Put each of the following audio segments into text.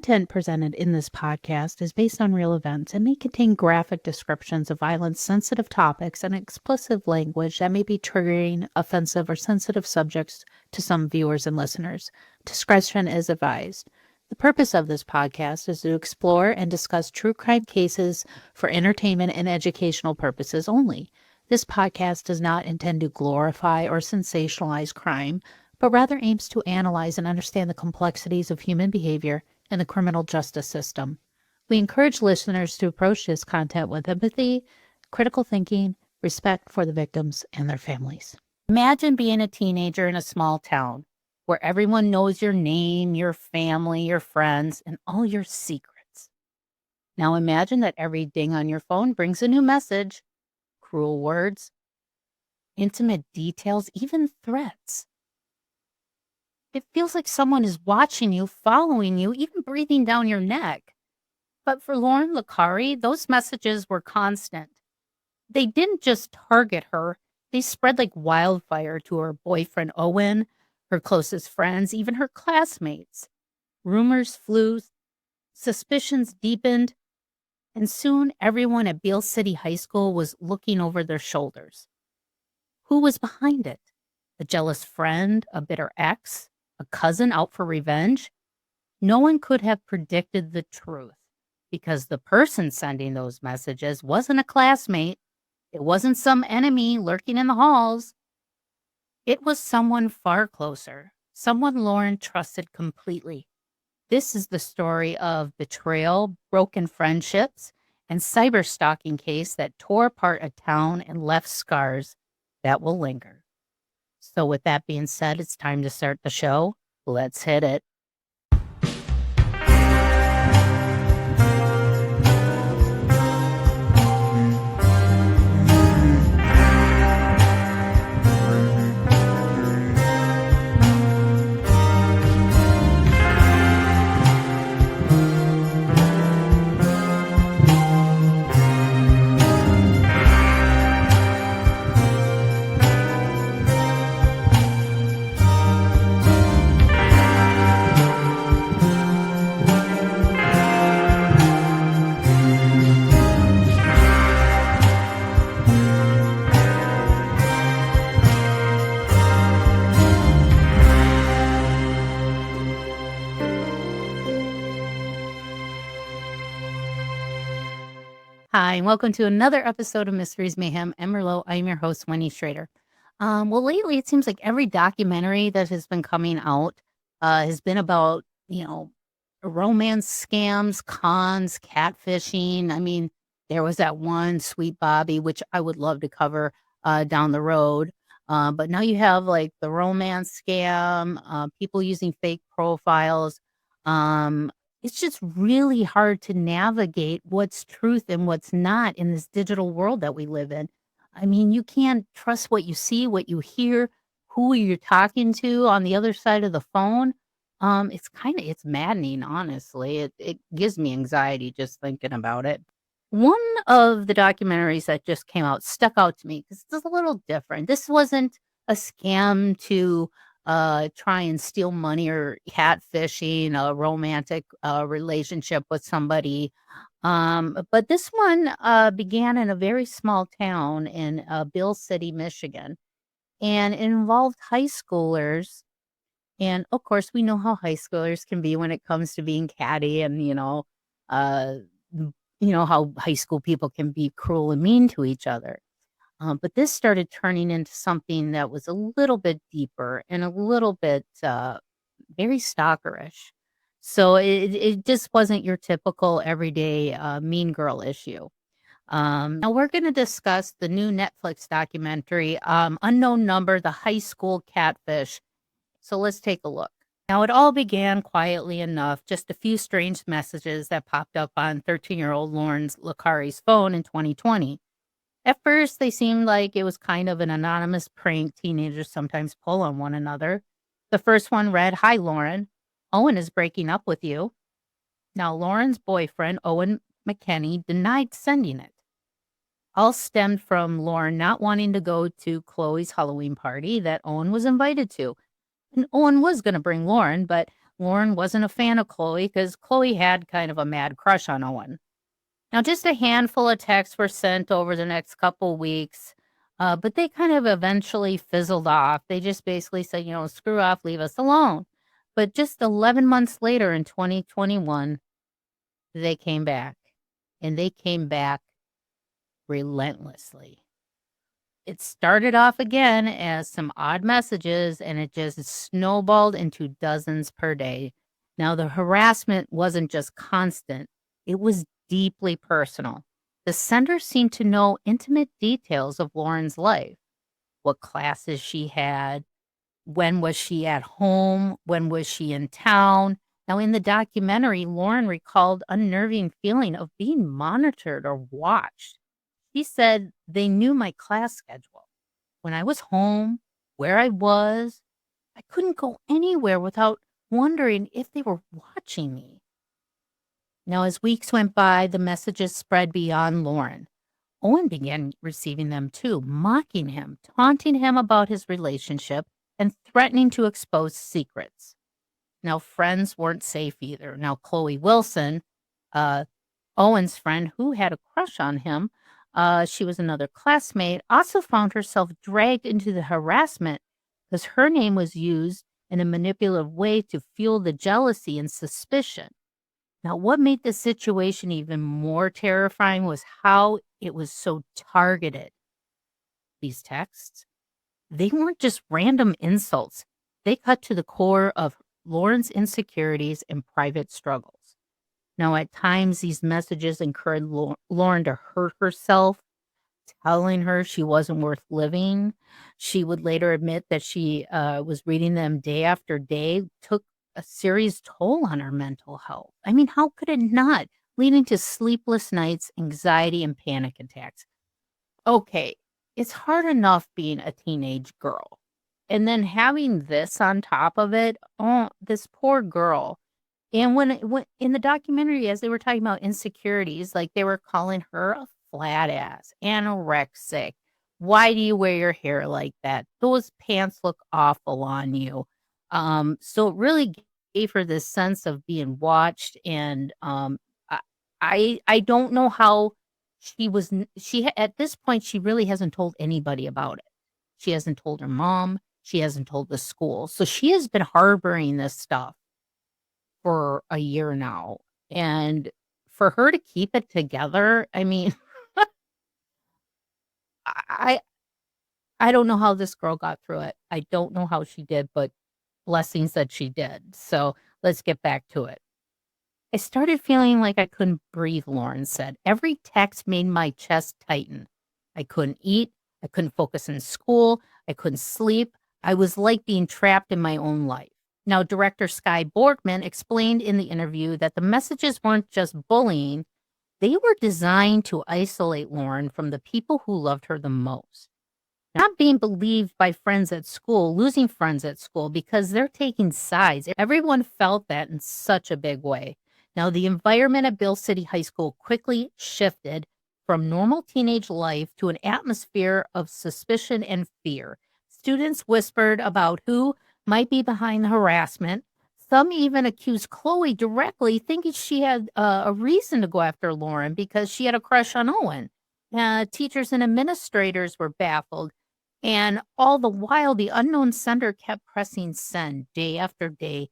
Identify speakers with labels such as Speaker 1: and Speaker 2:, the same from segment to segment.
Speaker 1: content presented in this podcast is based on real events and may contain graphic descriptions of violence, sensitive topics, and explicit language that may be triggering, offensive, or sensitive subjects to some viewers and listeners. Discretion is advised. The purpose of this podcast is to explore and discuss true crime cases for entertainment and educational purposes only. This podcast does not intend to glorify or sensationalize crime, but rather aims to analyze and understand the complexities of human behavior and the criminal justice system. We encourage listeners to approach this content with empathy, critical thinking, respect for the victims and their families. Imagine being a teenager in a small town where everyone knows your name, your family, your friends, and all your secrets. Now imagine that every ding on your phone brings a new message, cruel words, intimate details, even threats. It feels like someone is watching you, following you, even breathing down your neck. But for Lauryn Licari, those messages were constant. They didn't just target her. They spread like wildfire to her boyfriend, Owen, her closest friends, even her classmates. Rumors flew, suspicions deepened, and soon everyone at Beal City High School was looking over their shoulders. Who was behind it? A jealous friend, a bitter ex, a cousin out for revenge? No one could have predicted the truth because the person sending those messages wasn't a classmate. It wasn't some enemy lurking in the halls. It was someone far closer, someone Lauryn trusted completely. This is the story of betrayal, broken friendships, and cyberstalking case that tore apart a town and left scars that will linger. So with that being said, it's time to start the show. Let's hit it. Hi, and welcome to another episode of Mysteries, Mayhem, and Merlot. I'm your host, Wendy Schrader. Well, lately it seems like every documentary that has been coming out has been about, romance scams, cons, catfishing. I mean, there was that one, Sweet Bobby, which I would love to cover down the road. But now you have like the romance scam, people using fake profiles. It's just really hard to navigate what's truth and what's not in this digital world that we live in. I mean, you can't trust what you see, what you hear, who you're talking to on the other side of the phone. It's maddening, honestly. It gives me anxiety just thinking about it. One of the documentaries that just came out stuck out to me because it's a little different. This wasn't a scam to try and steal money or catfishing a romantic relationship with somebody. But this one began in a very small town in Beal City, Michigan, and it involved high schoolers. And of course, we know how high schoolers can be when it comes to being catty, and how high school people can be cruel and mean to each other. But this started turning into something that was a little bit deeper and a little bit very stalkerish. So it just wasn't your typical everyday mean girl issue. Now we're going to discuss the new Netflix documentary, Unknown Number, the High School Catfish. So let's take a look. Now it all began quietly enough, just a few strange messages that popped up on 13-year-old Lauryn Licari's phone in 2020. At first, they seemed like it was kind of an anonymous prank teenagers sometimes pull on one another. The first one read, "Hi, Lauryn. Owen is breaking up with you." Now, Lauryn's boyfriend, Owen McKenney, denied sending it. All stemmed from Lauryn not wanting to go to Khloe's Halloween party that Owen was invited to. And Owen was going to bring Lauryn, but Lauryn wasn't a fan of Khloe because Khloe had kind of a mad crush on Owen. Now, just a handful of texts were sent over the next couple weeks, but they kind of eventually fizzled off. They just basically said, screw off, leave us alone. But just 11 months later in 2021, they came back, and they came back relentlessly. It started off again as some odd messages, and it just snowballed into dozens per day. Now, the harassment wasn't just constant, it was deeply personal. The sender seemed to know intimate details of Lauryn's life, what classes she had, when was she at home, when was she in town. Now, in the documentary, Lauryn recalled unnerving feeling of being monitored or watched. She said they knew my class schedule, when I was home, where I was. I couldn't go anywhere without wondering if they were watching me. Now, as weeks went by, the messages spread beyond Lauryn. Owen began receiving them too, mocking him, taunting him about his relationship, and threatening to expose secrets. Now, friends weren't safe either. Now, Khloe Wilson, Owen's friend who had a crush on him, she was another classmate, also found herself dragged into the harassment because her name was used in a manipulative way to fuel the jealousy and suspicion. Now, what made the situation even more terrifying was how it was so targeted. These texts, they weren't just random insults. They cut to the core of Lauryn's insecurities and private struggles. Now, at times, these messages encouraged Lauryn to hurt herself, telling her she wasn't worth living. She would later admit that she was reading them day after day, took a serious toll on her mental health. I mean, how could it not? Leading to sleepless nights, anxiety, and panic attacks. Okay, it's hard enough being a teenage girl. And then having this on top of it, oh, this poor girl. And when in the documentary, as they were talking about insecurities, like they were calling her a flat ass, anorexic. Why do you wear your hair like that? Those pants look awful on you. So it really gave her this sense of being watched. And I don't know how at this point, she really hasn't told anybody about it. She hasn't told her mom. She hasn't told the school. So she has been harboring this stuff for a year now. And for her to keep it together, I mean, I I don't know how this girl got through it. I don't know how she did, but blessings that she did. So let's get back to it. I started feeling like I couldn't breathe, Lauryn said. Every text made my chest tighten. I couldn't eat. I couldn't focus in school. I couldn't sleep. I was like being trapped in my own life. Now, director Sky Borgman explained in the interview that the messages weren't just bullying. They were designed to isolate Lauryn from the people who loved her the most. Not being believed by friends at school, losing friends at school because they're taking sides. Everyone felt that in such a big way. Now, the environment at Beal City High School quickly shifted from normal teenage life to an atmosphere of suspicion and fear. Students whispered about who might be behind the harassment. Some even accused Khloe directly, thinking she had a reason to go after Lauryn because she had a crush on Owen. Teachers and administrators were baffled. And all the while, the unknown sender kept pressing send day after day,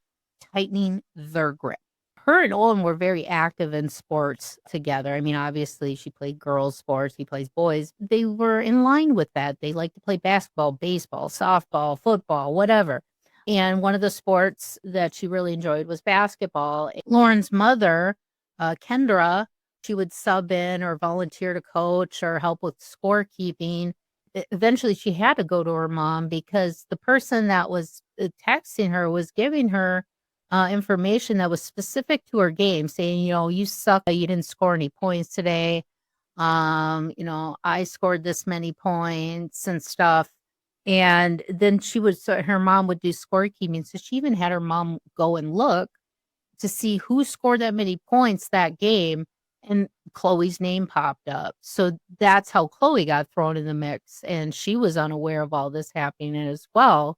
Speaker 1: tightening their grip. Her and Owen were very active in sports together. I mean, obviously, she played girls' sports. He plays boys. They were in line with that. They like to play basketball, baseball, softball, football, whatever. And one of the sports that she really enjoyed was basketball. Lauryn's mother, Kendra, she would sub in or volunteer to coach or help with scorekeeping. Eventually, she had to go to her mom because the person that was texting her was giving her information that was specific to her game, saying, you suck, you didn't score any points today. I scored this many points and stuff. And then her mom would do scorekeeping. So she even had her mom go and look to see who scored that many points that game. And Khloe's name popped up. So that's how Khloe got thrown in the mix. And she was unaware of all this happening as well.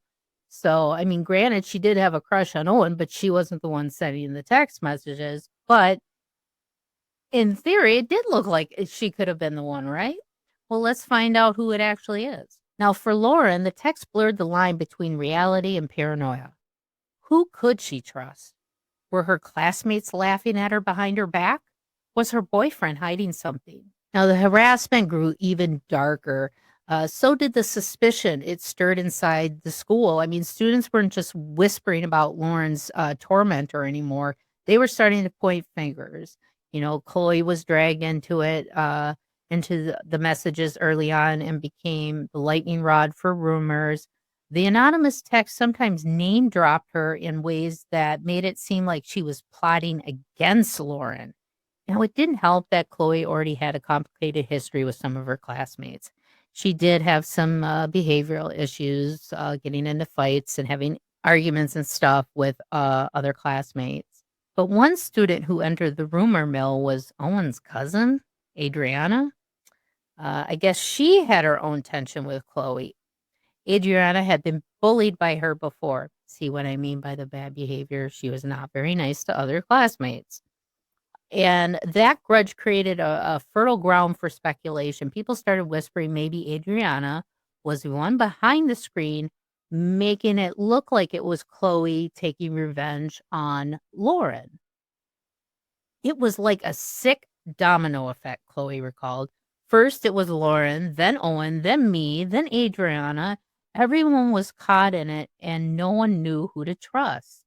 Speaker 1: So, I mean, granted, she did have a crush on Owen, but she wasn't the one sending the text messages. But in theory, it did look like she could have been the one, right? Well, let's find out who it actually is. Now, for Lauryn, the text blurred the line between reality and paranoia. Who could she trust? Were her classmates laughing at her behind her back? Was her boyfriend hiding something? Now, the harassment grew even darker. So did the suspicion it stirred inside the school. I mean, students weren't just whispering about Lauryn's tormentor anymore. They were starting to point fingers. You know, Khloe was dragged into it, into the messages early on and became the lightning rod for rumors. The anonymous text sometimes name dropped her in ways that made it seem like she was plotting against Lauryn. Now, it didn't help that Khloe already had a complicated history with some of her classmates. She did have some behavioral issues, getting into fights and having arguments and stuff with other classmates. But one student who entered the rumor mill was Owen's cousin, Adrianna. I guess she had her own tension with Khloe. Adrianna had been bullied by her before. See what I mean by the bad behavior? She was not very nice to other classmates. And that grudge created a fertile ground for speculation. People started whispering maybe Adrianna was the one behind the screen, making it look like it was Khloe taking revenge on Lauryn. It was like a sick domino effect, Khloe recalled. First, it was Lauryn, then Owen, then me, then Adrianna. Everyone was caught in it, and no one knew who to trust.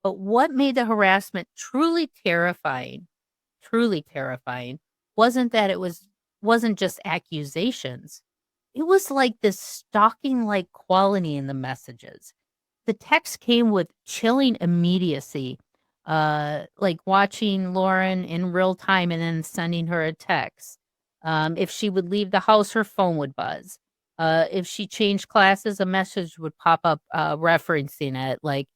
Speaker 1: But what made the harassment truly terrifying, wasn't that wasn't just accusations. It was like this stalking-like quality in the messages. The text came with chilling immediacy, like watching Lauryn in real time and then sending her a text. If she would leave the house, her phone would buzz. If she changed classes, a message would pop up referencing it. Like,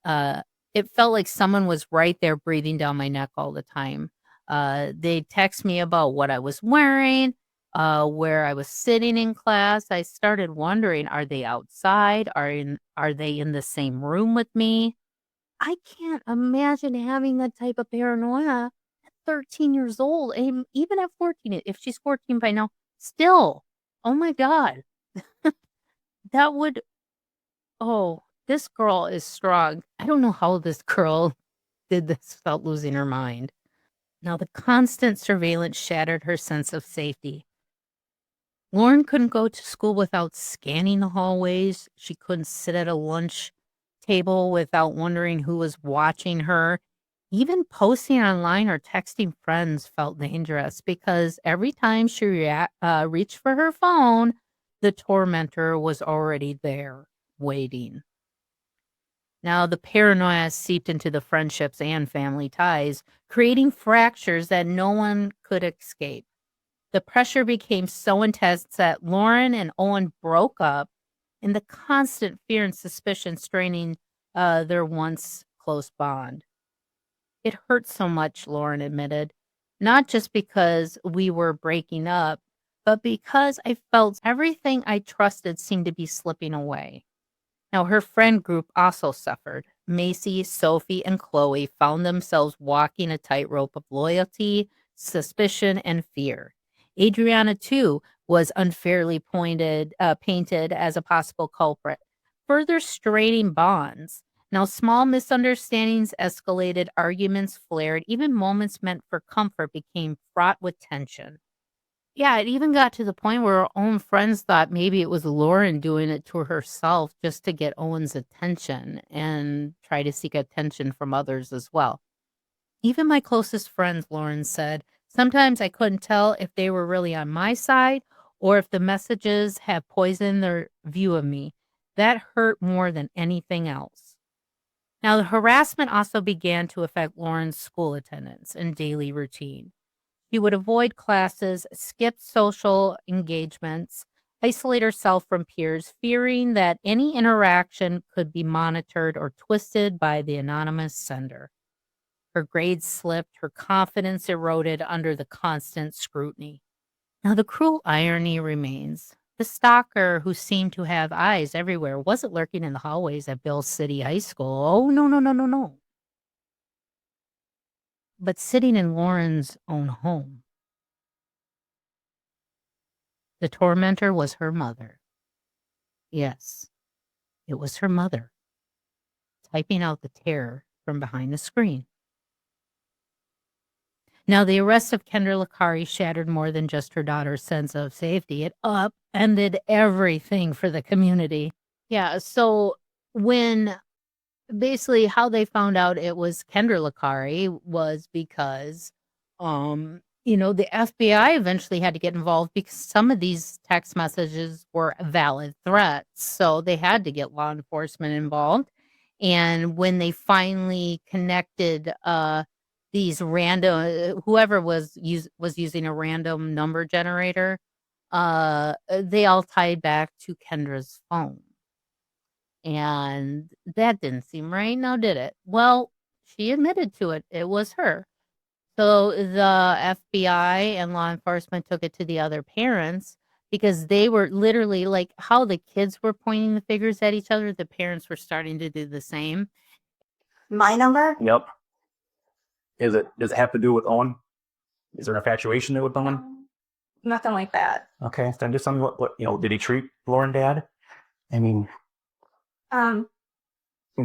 Speaker 1: it felt like someone was right there breathing down my neck all the time. They'd text me about what I was wearing, where I was sitting in class. I started wondering, are they outside? Are they in the same room with me? I can't imagine having that type of paranoia at 13 years old, and even at 14, if she's 14 by now, still. Oh my God. That would, oh, this girl is strong. I don't know how this girl did this without losing her mind. Now, the constant surveillance shattered her sense of safety. Lauryn couldn't go to school without scanning the hallways. She couldn't sit at a lunch table without wondering who was watching her. Even posting online or texting friends felt dangerous because every time she reached for her phone, the tormentor was already there waiting. Now, the paranoia seeped into the friendships and family ties, creating fractures that no one could escape. The pressure became so intense that Lauryn and Owen broke up, and the constant fear and suspicion straining their once close bond. It hurt so much, Lauryn admitted, not just because we were breaking up, but because I felt everything I trusted seemed to be slipping away. Now, her friend group also suffered. Macy, Sophie, and Khloe found themselves walking a tightrope of loyalty, suspicion, and fear. Adrianna, too, was unfairly painted as a possible culprit, further straining bonds. Now, small misunderstandings escalated, arguments flared, even moments meant for comfort became fraught with tension. Yeah, it even got to the point where her own friends thought maybe it was Lauryn doing it to herself just to get Owen's attention and try to seek attention from others as well. Even my closest friends, Lauryn said, sometimes I couldn't tell if they were really on my side or if the messages had poisoned their view of me. That hurt more than anything else. Now, the harassment also began to affect Lauryn's school attendance and daily routine. She would avoid classes, skip social engagements, isolate herself from peers, fearing that any interaction could be monitored or twisted by the anonymous sender. Her grades slipped, her confidence eroded under the constant scrutiny. Now, the cruel irony remains. The stalker, who seemed to have eyes everywhere, wasn't lurking in the hallways at Beal City High School. Oh, no, no, no, no, no. But sitting in Lauryn's own home. The tormentor was her mother. Yes, it was her mother, typing out the terror from behind the screen. Now, the arrest of Kendra Licari shattered more than just her daughter's sense of safety. It upended everything for the community. Yeah, so when basically how they found out it was Kendra Licari was because, the FBI eventually had to get involved because some of these text messages were valid threats. So they had to get law enforcement involved. And when they finally connected these random, whoever was using a random number generator, they all tied back to Kendra's phone. And that didn't seem right, now did it? Well, she admitted to it. It was her. So the FBI and law enforcement took it to the other parents because they were literally like how the kids were pointing the fingers at each other, the parents were starting to do the same.
Speaker 2: My number?
Speaker 3: Yep. Does it have to do with Owen? Is there an infatuation there with Owen?
Speaker 2: Nothing like that.
Speaker 3: Okay, then just tell me what did he treat Lauryn dad? I mean,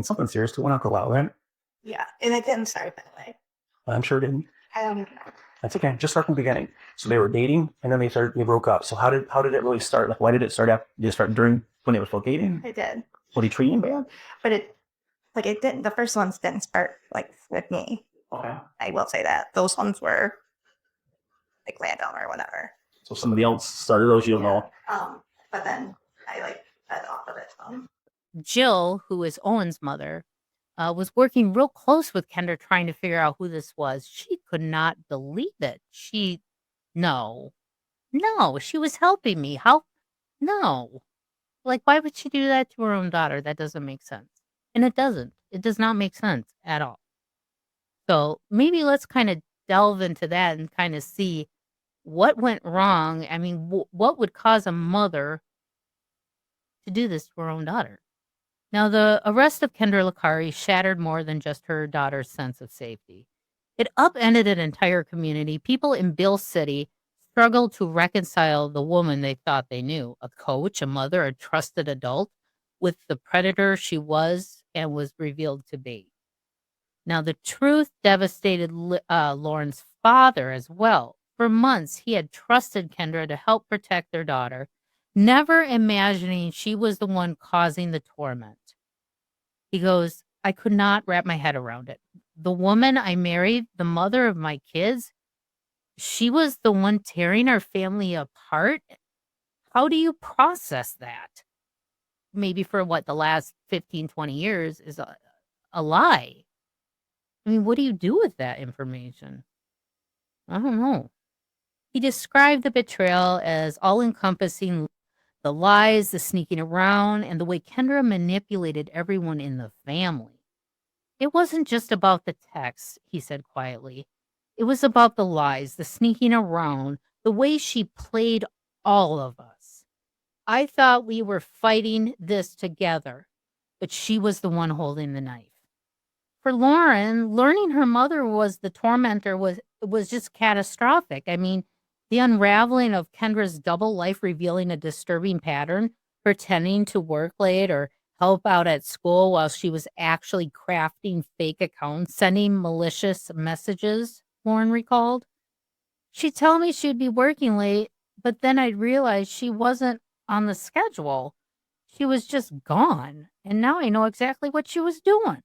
Speaker 3: something serious to went out loud, right?
Speaker 2: Yeah, and it didn't start that way.
Speaker 3: I'm sure it didn't.
Speaker 2: I don't know.
Speaker 3: That's okay. Just start from the beginning. So they were dating, and then they broke up. So how did it really start? Like, why did it start after? Did it start during when they were still dating?
Speaker 2: It did.
Speaker 3: What he treating bad?
Speaker 2: But it didn't. The first ones didn't start like with me.
Speaker 3: Okay.
Speaker 2: I will say that those ones were like random or whatever.
Speaker 3: So somebody else started those. You don't know.
Speaker 2: But then I fed off of it.
Speaker 1: Jill, who is Owen's mother, was working real close with Kendra trying to figure out who this was. She could not believe it. No, she was helping me. How? No. Like, why would she do that to her own daughter? That doesn't make sense. And it doesn't. It does not make sense at all. So maybe let's kind of delve into that and kind of see what went wrong. I mean, what would cause a mother to do this to her own daughter? Now, the arrest of Kendra Licari shattered more than just her daughter's sense of safety. It upended an entire community. People in Beal City struggled to reconcile the woman they thought they knew, a coach, a mother, a trusted adult, with the predator she was and was revealed to be. Now, the truth devastated Lauryn's father as well. For months, he had trusted Kendra to help protect their daughter, never imagining she was the one causing the torment. He goes, I could not wrap my head around it. The woman I married, the mother of my kids, she was the one tearing our family apart. How do you process that? Maybe for the last 15, 20 years is a lie. I mean, what do you do with that information? I don't know. He described the betrayal as all-encompassing, the lies, the sneaking around, and the way Kendra manipulated everyone in the family. It wasn't just about the text, he said quietly. It was about the lies, the sneaking around, the way she played all of us. I thought we were fighting this together, but she was the one holding the knife. For Lauryn, learning her mother was the tormentor was just catastrophic. I mean, the unraveling of Kendra's double life revealing a disturbing pattern, pretending to work late or help out at school while she was actually crafting fake accounts, sending malicious messages, Lauryn recalled. She'd tell me she'd be working late, but then I'd realize she wasn't on the schedule. She was just gone, and now I know exactly what she was doing.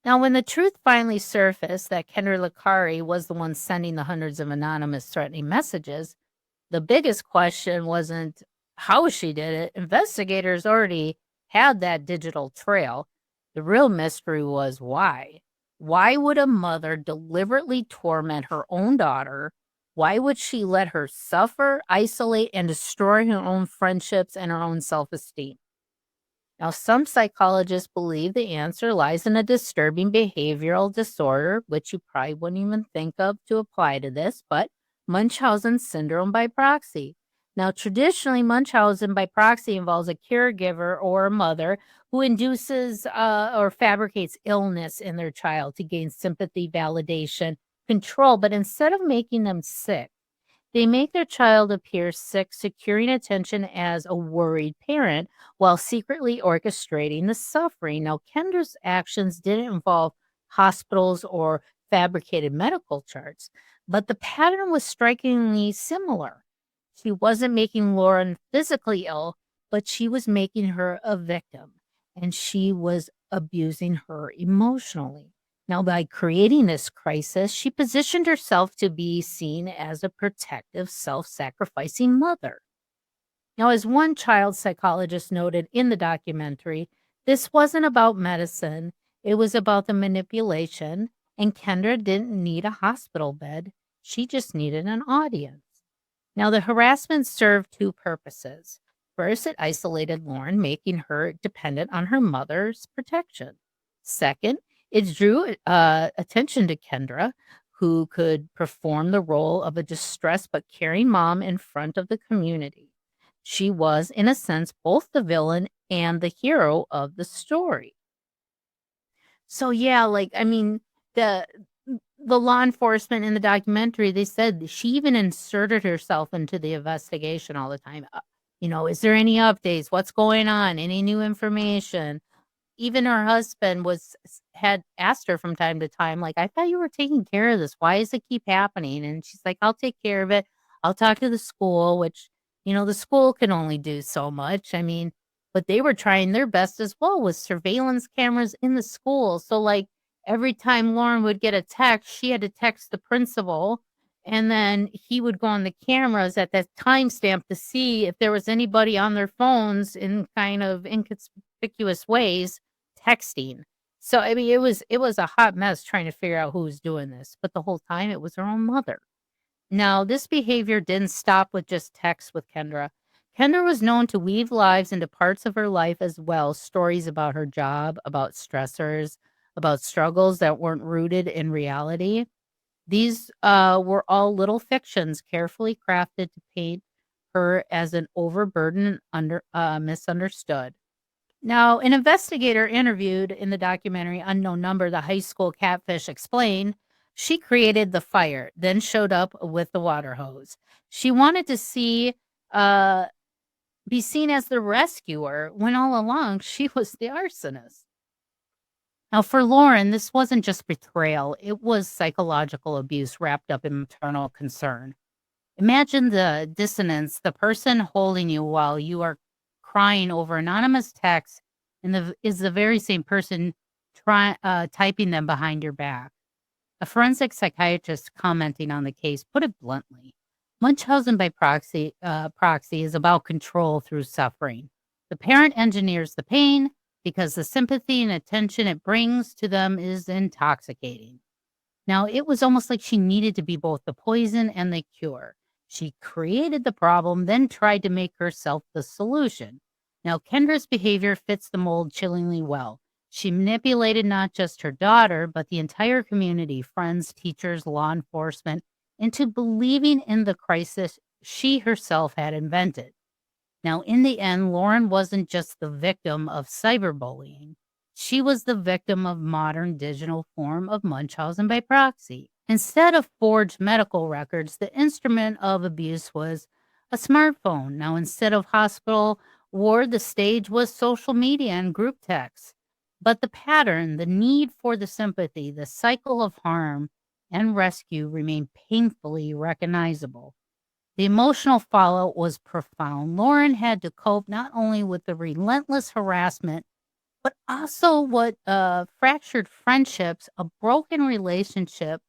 Speaker 1: Now, when the truth finally surfaced that Kendra Licari was the one sending the hundreds of anonymous threatening messages, the biggest question wasn't how she did it. Investigators already had that digital trail. The real mystery was why. Why would a mother deliberately torment her own daughter? Why would she let her suffer, isolate, and destroy her own friendships and her own self-esteem? Now, some psychologists believe the answer lies in a disturbing behavioral disorder, which you probably wouldn't even think of to apply to this, but Munchausen syndrome by proxy. Now, traditionally, Munchausen by proxy involves a caregiver or a mother who induces or fabricates illness in their child to gain sympathy, validation, control. But instead of making them sick, they make their child appear sick, securing attention as a worried parent while secretly orchestrating the suffering. Now, Kendra's actions didn't involve hospitals or fabricated medical charts, but the pattern was strikingly similar. She wasn't making Lauryn physically ill, but she was making her a victim, and she was abusing her emotionally. Now, by creating this crisis, she positioned herself to be seen as a protective, self-sacrificing mother. Now, as one child psychologist noted in the documentary, this wasn't about medicine, it was about the manipulation, and Kendra didn't need a hospital bed. She just needed an audience. Now, the harassment served two purposes. First, it isolated Lauryn, making her dependent on her mother's protection. Second, it drew attention to Kendra, who could perform the role of a distressed but caring mom in front of the community. She was, in a sense, both the villain and the hero of the story. So yeah, the law enforcement in the documentary, they said she even inserted herself into the investigation all the time. Is there any updates? What's going on? Any new information? Even her husband had asked her from time to time, like, I thought you were taking care of this. Why does it keep happening? And she's like, I'll take care of it. I'll talk to the school, which, the school can only do so much. But they were trying their best as well with surveillance cameras in the school. So, like, every time Lauryn would get a text, she had to text the principal. And then he would go on the cameras at that timestamp to see if there was anybody on their phones in kind of inconspicuous ways texting. So it was a hot mess trying to figure out who was doing this, but the whole time it was her own mother. Now, this behavior didn't stop with just texts with Kendra. Kendra was known to weave lies into parts of her life as well, stories about her job, about stressors, about struggles that weren't rooted in reality. These were all little fictions carefully crafted to paint her as an overburdened and misunderstood. Now, an investigator interviewed in the documentary Unknown Number, the high school catfish, explained she created the fire, then showed up with the water hose. She wanted to be seen as the rescuer when all along she was the arsonist. Now, for Lauryn, this wasn't just betrayal. It was psychological abuse wrapped up in maternal concern. Imagine the dissonance, the person holding you while you are crying over anonymous text is the very same person typing them behind your back. A forensic psychiatrist commenting on the case put it bluntly. Munchausen by proxy is about control through suffering. The parent engineers the pain because the sympathy and attention it brings to them is intoxicating. Now, it was almost like she needed to be both the poison and the cure. She created the problem, then tried to make herself the solution. Now, Kendra's behavior fits the mold chillingly well. She manipulated not just her daughter, but the entire community, friends, teachers, law enforcement, into believing in the crisis she herself had invented. Now, in the end, Lauryn wasn't just the victim of cyberbullying. She was the victim of modern digital form of Munchausen by proxy. Instead of forged medical records, the instrument of abuse was a smartphone. Now, instead of hospital ward, the stage was social media and group text. But the pattern, the need for the sympathy, the cycle of harm and rescue remained painfully recognizable. The emotional fallout was profound. Lauryn had to cope not only with the relentless harassment, but also what fractured friendships, a broken relationship,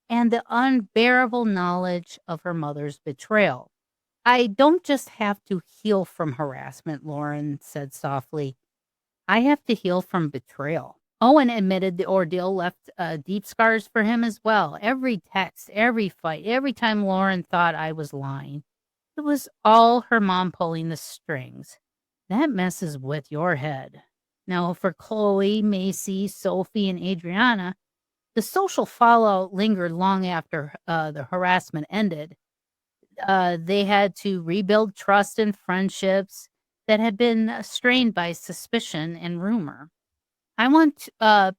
Speaker 1: and the unbearable knowledge of her mother's betrayal. I don't just have to heal from harassment, Lauryn said softly. I have to heal from betrayal. Owen admitted the ordeal left deep scars for him as well. Every text, every fight, every time Lauryn thought I was lying, it was all her mom pulling the strings. That messes with your head. Now, for Khloe, Macy, Sophie, and Adrianna, the social fallout lingered long after the harassment ended. they had to rebuild trust and friendships that had been strained by suspicion and rumor. I want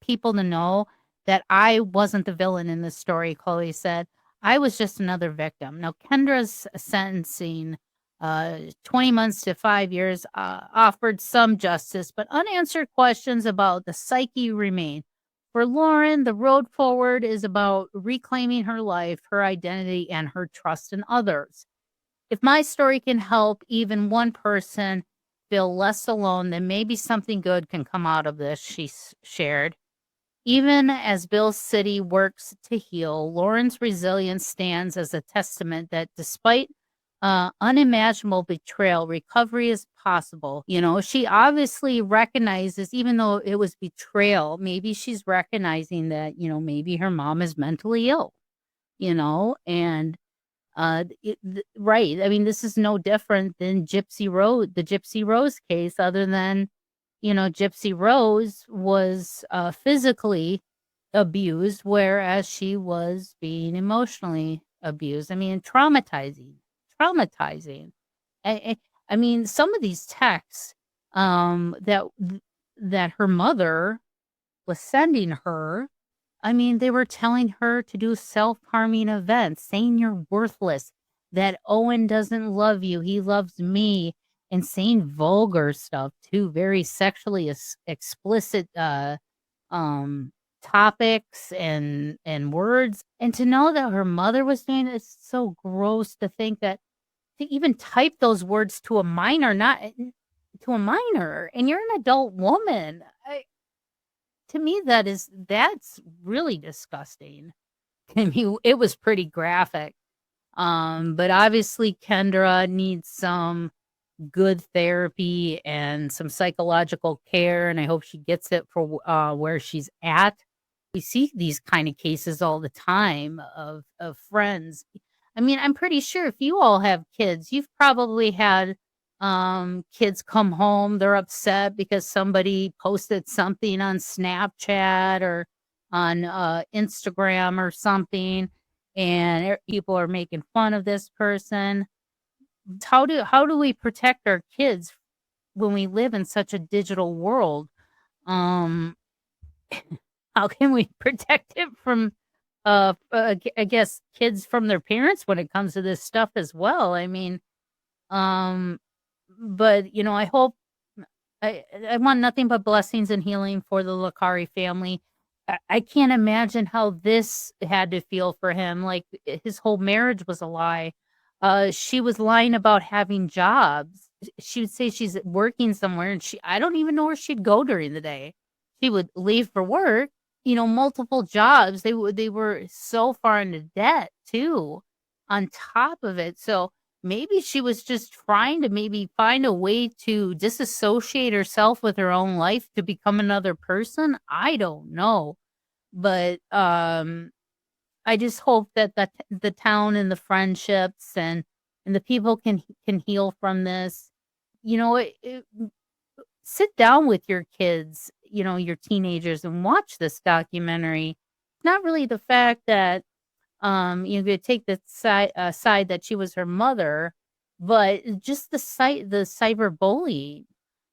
Speaker 1: people to know that I wasn't the villain in this story, Khloe said. I was just another victim. Now, Kendra's sentencing, 20 months to 5 years, offered some justice, but unanswered questions about the psyche remain. For Lauryn, the road forward is about reclaiming her life, her identity, and her trust in others. If my story can help even one person feel less alone, then maybe something good can come out of this, she shared. Even as Beal City works to heal, Lauryn's resilience stands as a testament that despite unimaginable betrayal, recovery is possible. You know, she obviously recognizes, even though it was betrayal, maybe she's recognizing that, you know, maybe her mom is mentally ill, you know, and right. I mean, this is no different than the Gypsy Rose case, other than, you know, Gypsy Rose was physically abused, whereas she was being emotionally abused. I mean, traumatizing. I mean, some of these texts that her mother was sending her, I mean, they were telling her to do self-harming events, saying you're worthless, that Owen doesn't love you, he loves me, and saying vulgar stuff too, very sexually explicit topics and words. And to know that her mother was doing it, it's so gross to think that to even type those words to a minor, and you're an adult woman. To me, that's really disgusting. I mean, it was pretty graphic. But obviously Kendra needs some good therapy and some psychological care, and I hope she gets it for where she's at. We see these kind of cases all the time of friends. I mean, I'm pretty sure if you all have kids, you've probably had kids come home, they're upset because somebody posted something on Snapchat or on Instagram or something, and people are making fun of this person. How do we protect our kids when we live in such a digital world? How can we protect it from I guess kids from their parents when it comes to this stuff as well? I mean, but you know, I hope I want nothing but blessings and healing for the Licari family. I can't imagine how this had to feel for him. Like, his whole marriage was a lie. She was lying about having jobs. She would say she's working somewhere, and I don't even know where she'd go during the day. She would leave for work, you know, multiple jobs. They were so far into debt too, on top of it. So maybe she was just trying to maybe find a way to disassociate herself with her own life to become another person. I don't know. But I just hope that the town and the friendships and the people can heal from this. You know, sit down with your kids, you know, your teenagers, and watch this documentary. Not really the fact that you could take the side that she was her mother, but just the cyberbullying,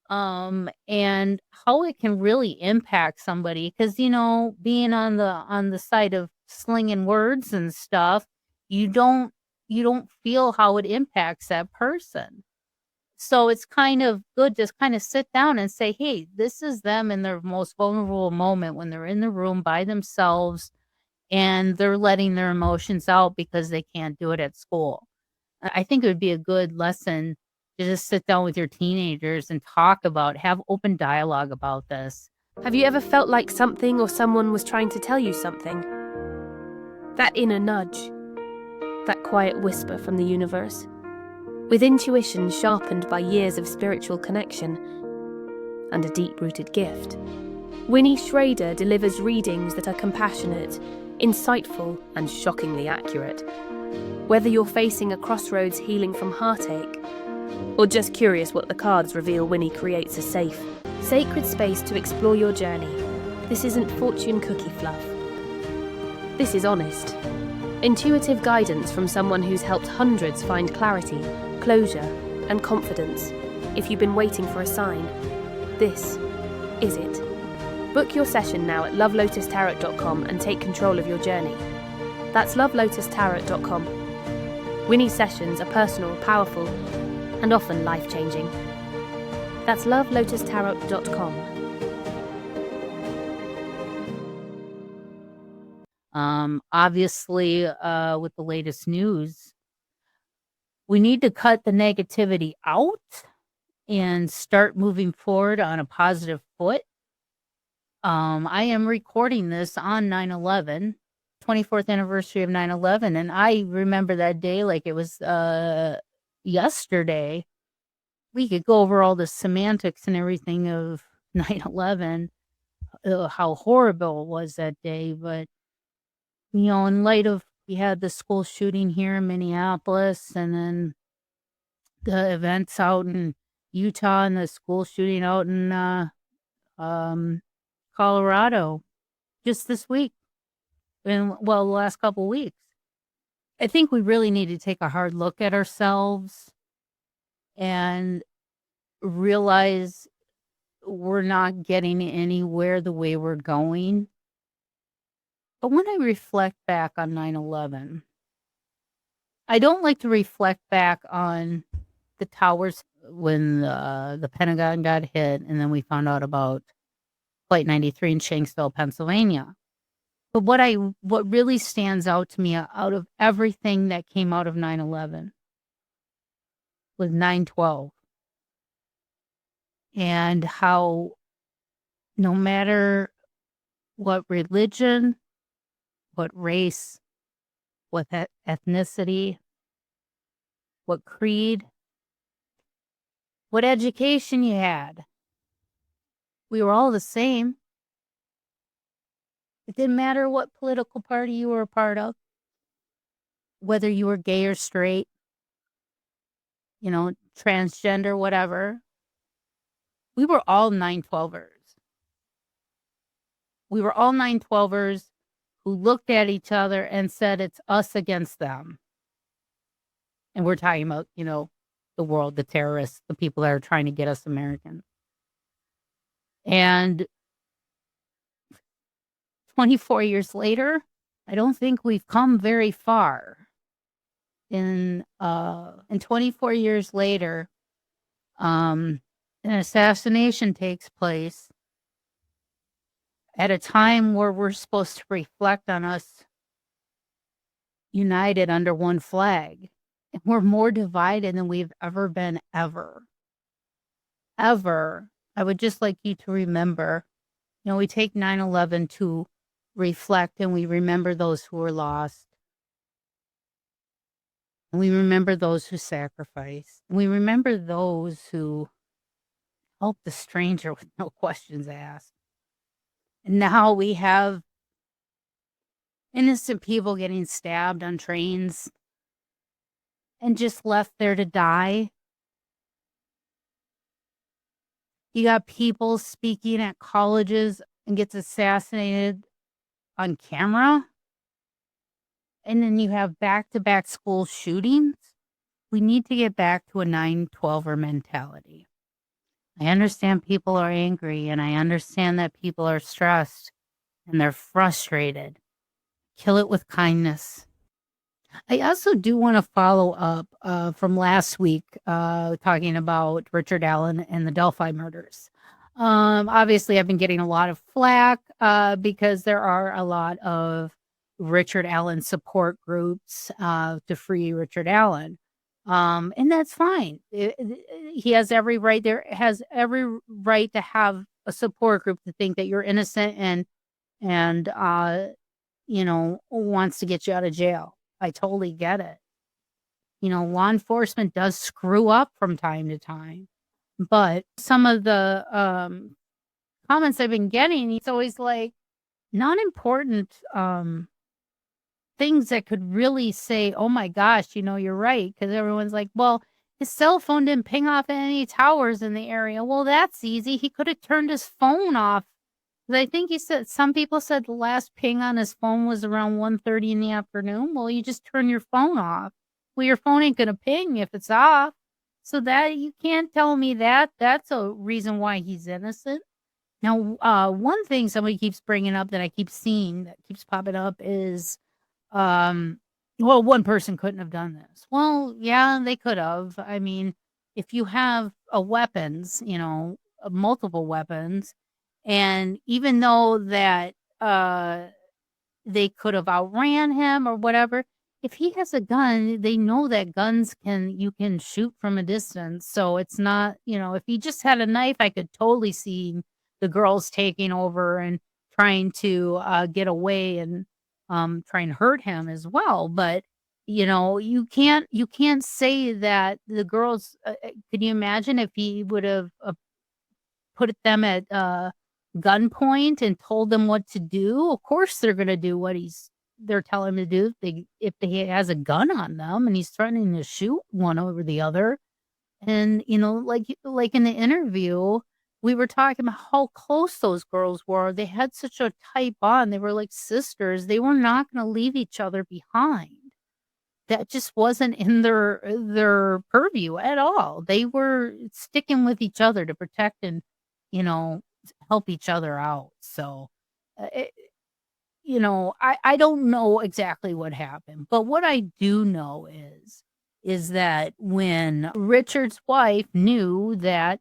Speaker 1: and how it can really impact somebody. Because, you know, being on the side of slinging words and stuff, you don't feel how it impacts that person. So it's kind of good to kind of sit down and say, hey, this is them in their most vulnerable moment, when they're in the room by themselves and they're letting their emotions out because they can't do it at school. I think it would be a good lesson to just sit down with your teenagers and have open dialogue about this.
Speaker 4: Have you ever felt like something or someone was trying to tell you something? That inner nudge, that quiet whisper from the universe, with intuition sharpened by years of spiritual connection and a deep-rooted gift. Winnie Schrader delivers readings that are compassionate, insightful, and shockingly accurate. Whether you're facing a crossroads healing from heartache, or just curious what the cards reveal, Winnie creates a safe, sacred space to explore your journey. This isn't fortune cookie fluff. This is honest, Intuitive guidance from someone who's helped hundreds find clarity, closure, and confidence. If you've been waiting for a sign, this is it. Book your session now at lovelotustarot.com and take control of your journey. That's lovelotustarot.com. Winnie's sessions are personal, powerful, and often life-changing. That's lovelotustarot.com.
Speaker 1: Obviously, with the latest news, we need to cut the negativity out and start moving forward on a positive foot. I am recording this on 9/11, 24th anniversary of 9/11, and I remember that day like it was yesterday. We could go over all the semantics and everything of 9/11, how horrible it was that day, but in light of we had the school shooting here in Minneapolis and then the events out in Utah and the school shooting out in Colorado just this week, the last couple weeks. I think we really need to take a hard look at ourselves and realize we're not getting anywhere the way we're going. But when I reflect back on 9/11, I don't like to reflect back on the towers when the Pentagon got hit and then we found out about Flight 93 in Shanksville, Pennsylvania. But what really stands out to me out of everything that came out of 9/11 was 9/12. And how no matter what religion, what race, what ethnicity, what creed, what education you had, we were all the same. It didn't matter what political party you were a part of, whether you were gay or straight, transgender, whatever. We were all 9/12ers. We were all 9/12ers who looked at each other and said, it's us against them. And we're talking about, the world, the terrorists, the people that are trying to get us Americans. And 24 years later, I don't think we've come very far. And 24 years later, an assassination takes place at a time where we're supposed to reflect on us united under one flag. And we're more divided than we've ever been, ever. Ever. I would just like you to remember, we take 9/11 to reflect and we remember those who were lost. And we remember those who sacrificed. And we remember those who helped the stranger with no questions asked. And now we have innocent people getting stabbed on trains and just left there to die. You got people speaking at colleges and gets assassinated on camera. And then you have back-to-back school shootings. We need to get back to a 9/12er mentality. I understand people are angry, and I understand that people are stressed and they're frustrated. Kill it with kindness. I also do want to follow up from last week talking about Richard Allen and the Delphi murders. Obviously, I've been getting a lot of flack because there are a lot of Richard Allen support groups to free Richard Allen. And that's fine. He has every right. There has every right to have a support group to think that you're innocent and wants to get you out of jail. I totally get it. Law enforcement does screw up from time to time, but some of the comments I've been getting, it's always like non-important things that could really say, oh my gosh, you're right. Because everyone's like, well, his cell phone didn't ping off any towers in the area. Well, that's easy. He could have turned his phone off 'Cause I think he said some people said the last ping on his phone was around 1:30 in the afternoon. Well, you just turn your phone off. Well, your phone ain't gonna ping if it's off. So that you can't tell me that that's a reason why he's innocent. Now, one thing somebody keeps bringing up that I keep seeing that keeps popping up is, um, well, one person couldn't have done this. Well, yeah, they could have. I mean, if you have weapons, multiple weapons, and even though that they could have outran him or whatever, if he has a gun, they know that guns you can shoot from a distance. So it's not, if he just had a knife, I could totally see the girls taking over and trying to get away and try and hurt him as well. But you can't say that the girls. Could you imagine if he would have put them at gunpoint and told them what to do? Of course, they're going to do what they're telling him to do. If he has a gun on them and he's threatening to shoot one over the other, and like in the interview, we were talking about how close those girls were. They had such a tight bond. They were like sisters. They were not going to leave each other behind. That just wasn't in their purview at all. They were sticking with each other to protect and help each other out. So, I don't know exactly what happened, but what I do know is that when Richard's wife knew that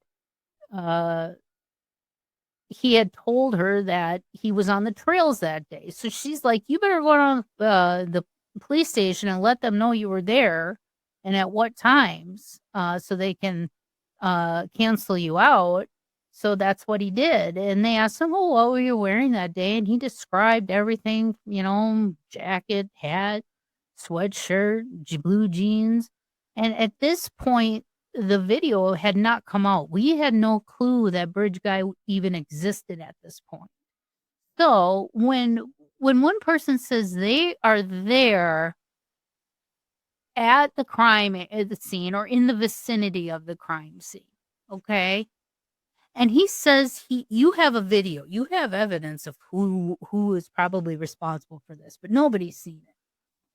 Speaker 1: he had told her that he was on the trails that day, so she's like, "You better go on the police station and let them know you were there and at what times, so they can cancel you out." So that's what he did. And they asked him, "Oh, what were you wearing that day?" And he described everything, jacket, hat, sweatshirt, blue jeans. And at this point, the video had not come out. We had no clue that Bridge Guy even existed at this point. So when one person says they are there at the crime scene or in the vicinity of the crime scene, okay? And he says you have a video, you have evidence of who is probably responsible for this, but nobody's seen it.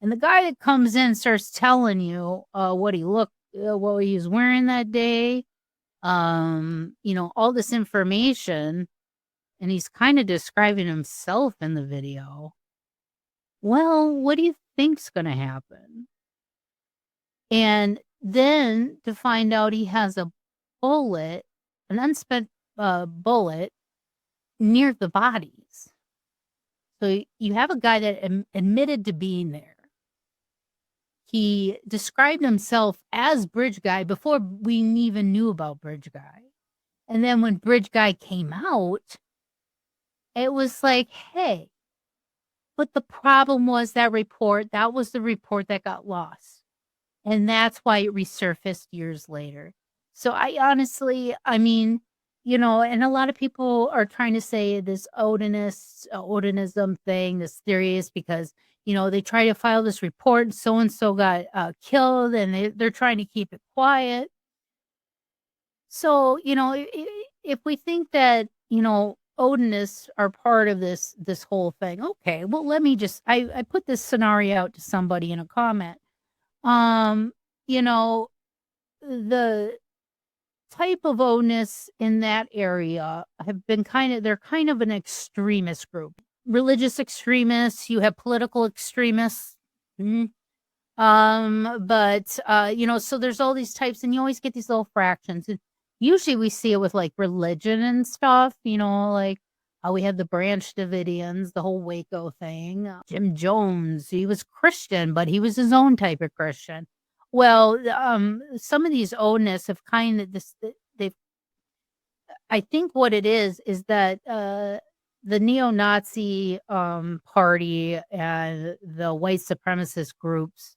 Speaker 1: And the guy that comes in starts telling you what he looked, what he was wearing that day, all this information, and he's kind of describing himself in the video. Well, what do you think's going to happen? And then to find out he has a bullet, an unspent bullet near the bodies. So you have a guy that admitted to being there. He described himself as Bridge Guy before we even knew about Bridge Guy. And then when Bridge Guy came out, it was like, hey, but the problem was that was the report that got lost. And that's why it resurfaced years later. So I honestly, and a lot of people are trying to say this Odinism thing, this theory is because, they try to file this report and so got killed and they're trying to keep it quiet. So, if we think that, Odinists are part of this whole thing, okay, well, let me just, I put this scenario out to somebody in a comment. The type of Odinists in that area have been they're kind of an extremist group. Religious extremists, you have political extremists. But so there's all these types, and you always get these little fractions. And usually we see it with like religion and stuff, like how we had the Branch Davidians, the whole Waco thing. Jim Jones, he was Christian, but he was his own type of Christian. Well, some of these Odinists have I think what it is that the neo-Nazi party and the white supremacist groups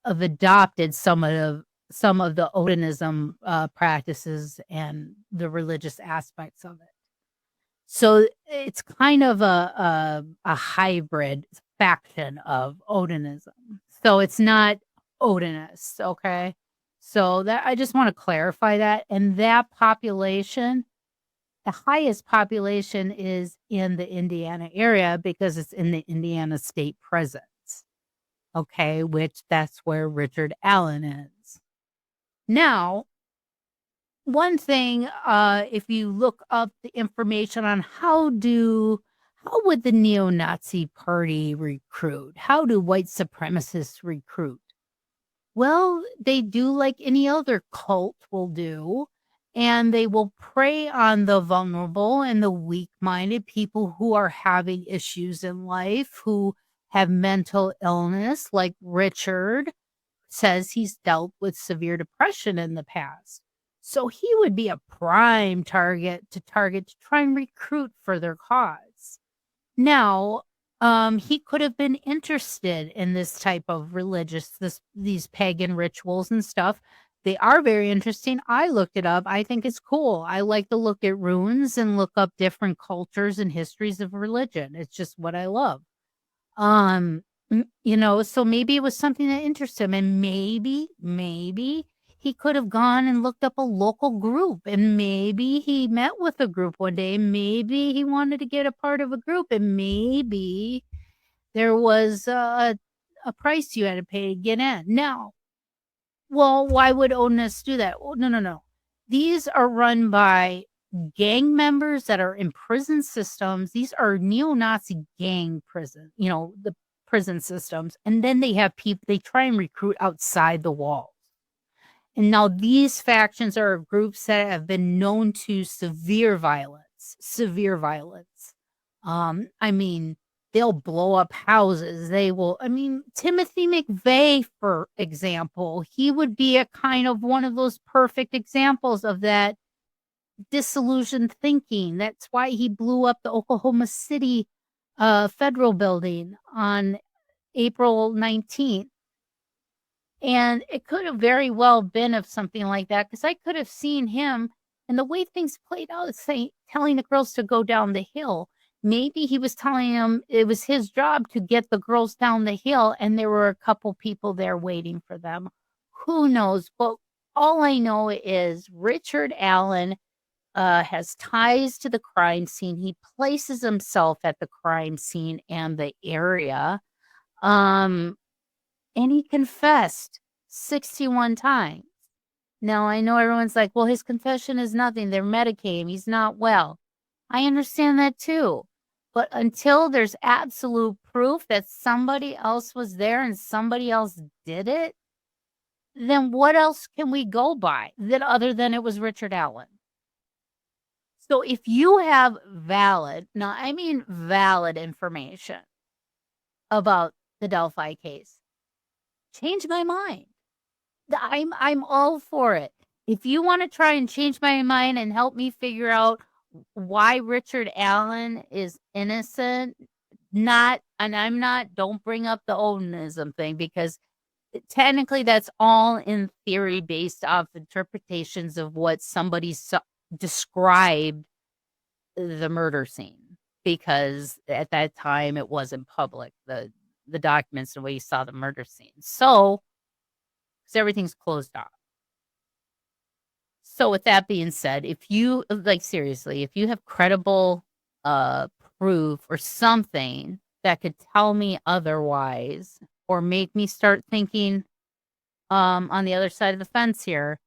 Speaker 1: have adopted some of the Odinism practices and the religious aspects of it. So it's kind of a hybrid faction of Odinism. So it's not Odinists, okay? So that I just want to clarify that. And that population the highest population is in the Indiana area because it's in the Indiana State Prisons. Okay, which that's where Richard Allen is. Now, one thing, if you look up the information on how would the neo-Nazi party recruit? How do white supremacists recruit? Well, they do like any other cult will do, and they will prey on the vulnerable and the weak-minded, people who are having issues in life, who have mental illness, like Richard says he's dealt with severe depression in the past. So he would be a prime target to try and recruit for their cause. Now, he could have been interested in this type of these pagan rituals and stuff. They are very interesting. I looked it up. I think it's cool. I like to look at runes and look up different cultures and histories of religion. It's just what I love. So maybe it was something that interested him, and maybe he could have gone and looked up a local group, and maybe he met with a group one day, maybe he wanted to get a part of a group, and maybe there was a price you had to pay to get in. Now, well, why would Onus do that? Well, no. These are run by gang members that are in prison systems. These are neo-Nazi gang prison, the prison systems. And then they have people, they try and recruit outside the walls. And now these factions are groups that have been known to severe violence. They'll blow up houses. Timothy McVeigh, for example, he would be a kind of one of those perfect examples of that disillusioned thinking. That's why he blew up the Oklahoma City federal building on April 19th. And it could have very well been of something like that, because I could have seen him, and the way things played out, telling the girls to go down the hill. Maybe he was telling them it was his job to get the girls down the hill, and there were a couple people there waiting for them. Who knows? But all I know is Richard Allen has ties to the crime scene. He places himself at the crime scene and the area. And he confessed 61 times. Now, I know everyone's like, well, his confession is nothing. They're medicating him. He's not well. I understand that too. But until there's absolute proof that somebody else was there and somebody else did it, then what else can we go by other than it was Richard Allen? So if you have valid information about the Delphi case, change my mind. I'm all for it. If you want to try and change my mind and help me figure out why Richard Allen is innocent, don't bring up the Owenism thing, because technically that's all in theory based off interpretations of what somebody described the murder scene, because at that time it wasn't public, the documents and the way you saw the murder scene. So everything's closed off. So with that being said, if you if you have credible proof or something that could tell me otherwise, or make me start thinking on the other side of the fence here,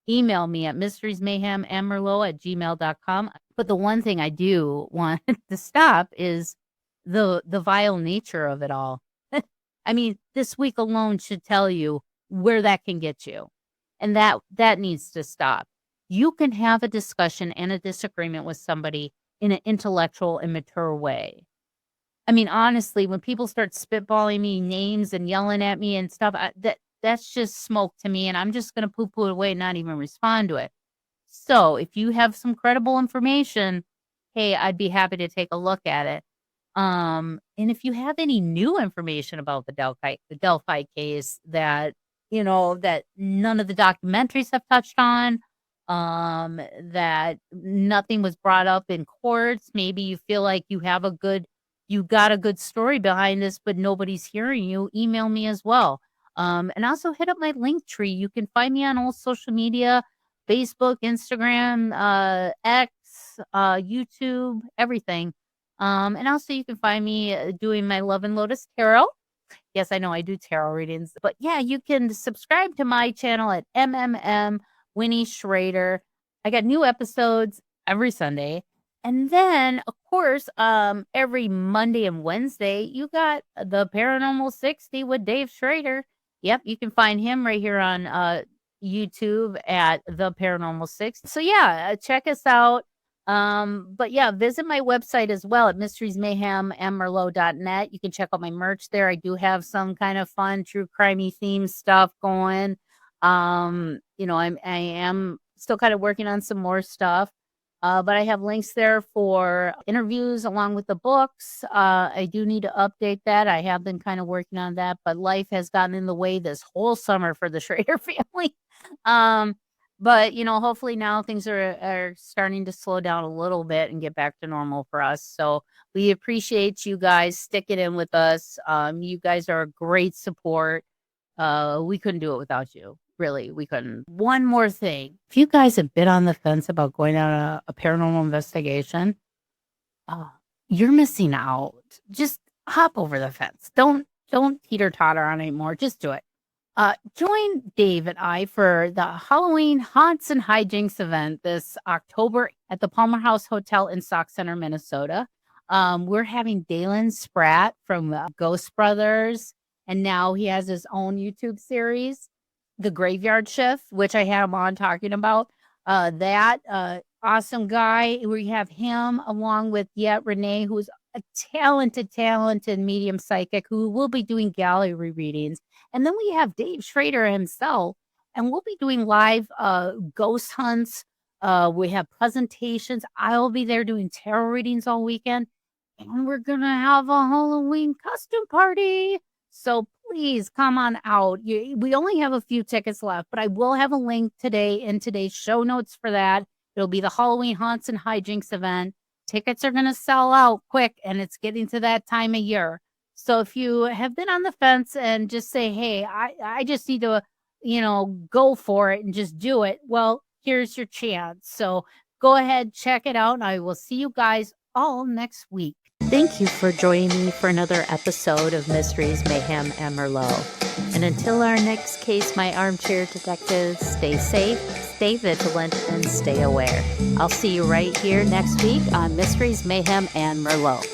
Speaker 1: email me at mysteriesmayhemandmerlot@gmail.com. But the one thing I do want to stop is the vile nature of it all. This week alone should tell you where that can get you. And that needs to stop. You can have a discussion and a disagreement with somebody in an intellectual and mature way. Honestly, when people start spitballing me names and yelling at me and stuff, that's just smoke to me, and I'm just going to poo-poo it away and not even respond to it. So if you have some credible information, hey, I'd be happy to take a look at it. And if you have any new information about the Delphi case that that none of the documentaries have touched on, that nothing was brought up in courts, maybe you feel like you got a good story behind this, but nobody's hearing you, email me as well. And also hit up my link tree. You can find me on all social media, Facebook, Instagram, X, YouTube, everything. And also you can find me doing my Love and Lotus Tarot. Yes, I know I do tarot readings, but yeah, you can subscribe to my channel at MMM Winnie Schrader. I got new episodes every Sunday. And then, of course, every Monday and Wednesday, you got the Paranormal 60 with Dave Schrader. Yep, you can find him right here on YouTube at the Paranormal 60. So yeah, check us out. But yeah, visit my website as well at mysteriesmayhemandmerlot.net. You can check out my merch there. I do have some kind of fun, true crimey themed stuff going. You know, I am still kind of working on some more stuff. But I have links there for interviews along with the books. I do need to update that. I have been kind of working on that, but life has gotten in the way this whole summer for the Schrader family. But, you know, hopefully now things are starting to slow down a little bit and get back to normal for us. So we appreciate you guys sticking in with us. You guys are a great support. We couldn't do it without you. Really, we couldn't. One more thing. If you guys have been on the fence about going on a paranormal investigation, you're missing out. Just hop over the fence. Don't teeter-totter on it anymore. Just do it. Join Dave and I for the Halloween Haunts and Hijinks event this October at the Palmer House Hotel in Sauk Center, Minnesota. We're having Dalen Spratt from Ghost Brothers, and now he has his own YouTube series, The Graveyard Shift, which I had him on talking about. That awesome guy. We have him along with Renee, who's a talented medium psychic who will be doing gallery readings. And then we have Dave Schrader himself, and we'll be doing live ghost hunts. We have presentations. I'll be there doing tarot readings all weekend. And we're going to have a Halloween costume party. So please come on out. We only have a few tickets left, but I will have a link today in today's show notes for that. It'll be the Halloween Haunts and Hijinks event. Tickets are going to sell out quick, and it's getting to that time of year. So if you have been on the fence and just say, hey, I just need to, go for it and just do it. Well, here's your chance. So go ahead, check it out. And I will see you guys all next week. Thank you for joining me for another episode of Mysteries, Mayhem, and Merlot. And until our next case, my armchair detectives, stay safe, stay vigilant, and stay aware. I'll see you right here next week on Mysteries, Mayhem, and Merlot.